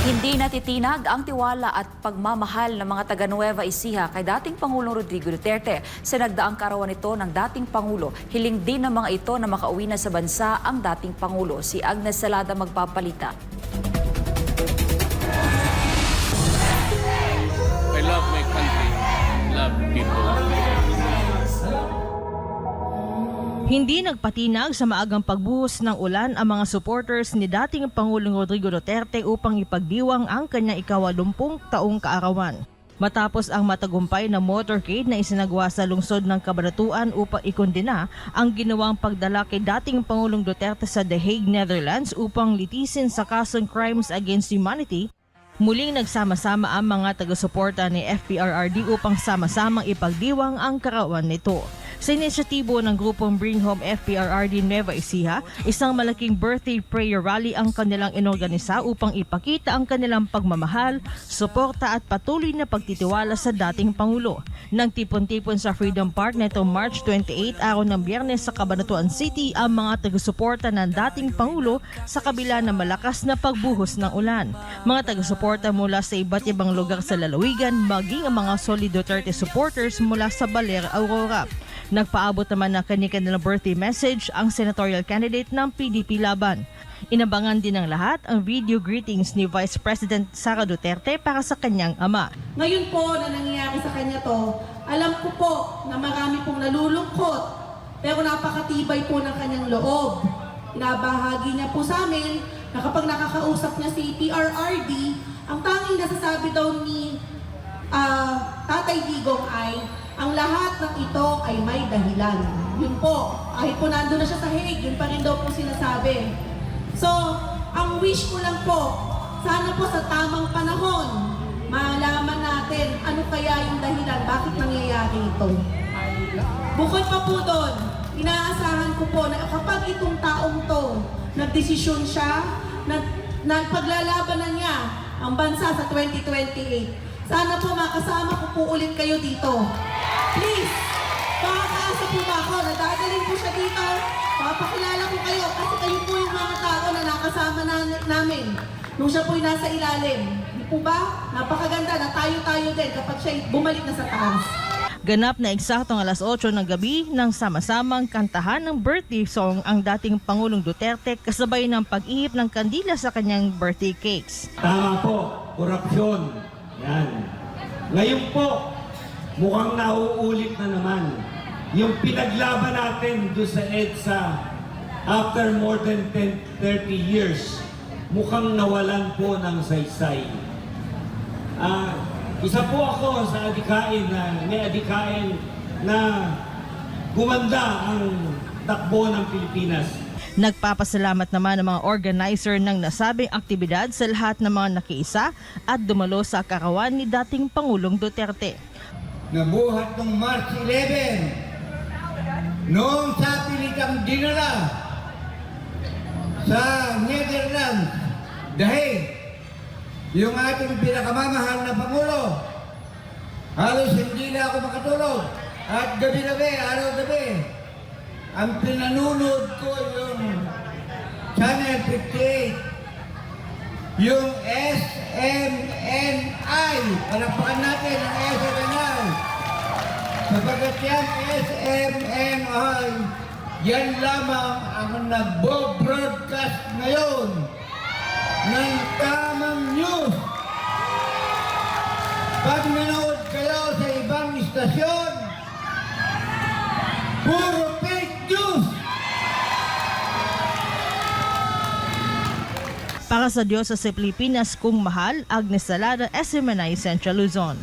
Hindi natitinag ang tiwala at pagmamahal ng mga taga Nueva Ecija kay dating Pangulong Rodrigo Duterte sa nagdaang karawan nito ng dating Pangulo. Hiling din ng mga ito na makauwi na sa bansa ang dating Pangulo. Si Agnes Salada magpapalita. I love my country, love people. Hindi nagpatinag sa maagang pagbuhos ng ulan ang mga supporters ni dating Pangulong Rodrigo Duterte upang ipagdiwang ang kanyang 80 taong kaarawan. Matapos ang matagumpay na motorcade na isinagawa sa lungsod ng Cabanatuan upang ikondena ang ginawang pagdala kay dating Pangulong Duterte sa The Hague, Netherlands upang litisin sa kasong Crimes Against Humanity, muling nagsama-sama ang mga taga-suporta ni FPRRD upang sama-samang ipagdiwang ang kaarawan nito. Sa inisyatibo ng grupong Bring Home FPRRD Nueva Ecija, isang malaking birthday prayer rally ang kanilang inorganisa upang ipakita ang kanilang pagmamahal, suporta at patuloy na pagtitiwala sa dating Pangulo. Nang tipon-tipon sa Freedom Park nitong March 28 araw ng Biyernes sa Cabanatuan City ang mga taga-suporta ng dating Pangulo sa kabila ng malakas na pagbuhos ng ulan. Mga taga-suporta mula sa iba't ibang lugar sa lalawigan, maging ang mga Solid Duterte supporters mula sa Baler, Aurora. Nagpaabot naman ng kanilang birthday message ang senatorial candidate ng PDP Laban. Inabangan din ng lahat ang video greetings ni Vice President Sara Duterte para sa kanyang ama. Ngayon po na nangyayari sa kanya to, alam ko po na marami pong nalulungkot, pero napakatibay po ng kanyang loob. Inabahagi niya po sa amin na kapag nakakausap niya si PRRD, ang tanging nasasabi daw ni Tatay Digong ay, ang lahat ng ito ay may dahilan. Yun po, kahit po nandun na siya sa Hague, yun pa rin daw po sinasabi. So, ang wish ko lang po, sana po sa tamang panahon, malaman natin ano kaya yung dahilan, bakit nangyayari ito. Bukod pa po doon, inaasahan ko po na kapag itong taong to, nagdesisyon siya, nagpaglalaban na niya ang bansa sa 2028, sana po makasama ko po ulit kayo dito. Please, makakaasa po ba ako? Nadadalhin po siya dito. Papakilala ko kayo kasi kayo po yung mga tao na nakasama namin nung siya po'y nasa ilalim. Di po ba? Napakaganda na tayo-tayo din kapag siya bumalik na sa taas. Ganap na eksaktong alas 8 ng gabi nang sama-samang kantahan ng birthday song ang dating Pangulong Duterte kasabay ng pag-ihip ng kandila sa kanyang birthday cakes. Tama po, korupsyon. Yan. Ngayon po, mukhang nauulit na naman yung pinaglaban natin doon sa EDSA after more than 30 years. Mukhang nawalan po ng saysay. Isa po ako sa may adikain na gumanda ang takbo ng Pilipinas. Nagpapasalamat naman ang mga organizer ng nasabing aktibidad sa lahat ng mga nakiisa at dumalo sa karawan ni dating Pangulong Duterte. Nabuhat ng March 11, noong sa pilitang dinala sa Netherlands, dahil yung ating pinakamamahal na Pangulo, halos hindi na ako makatulog. At gabi-gabi, araw-gabi, ang pinanunod ko yung Channel 58, yung SMNI. Palakpakan natin ang SMNI. Sapagat yan, SMNI, yan lamang ang nagbo-broadcast ngayon ng tamang news. Pag nanood kayo sa ibang istasyon, puro fake news. Para sa Diyos sa Pilipinas kung mahal, Agnes Salada, SMNI Central Luzon.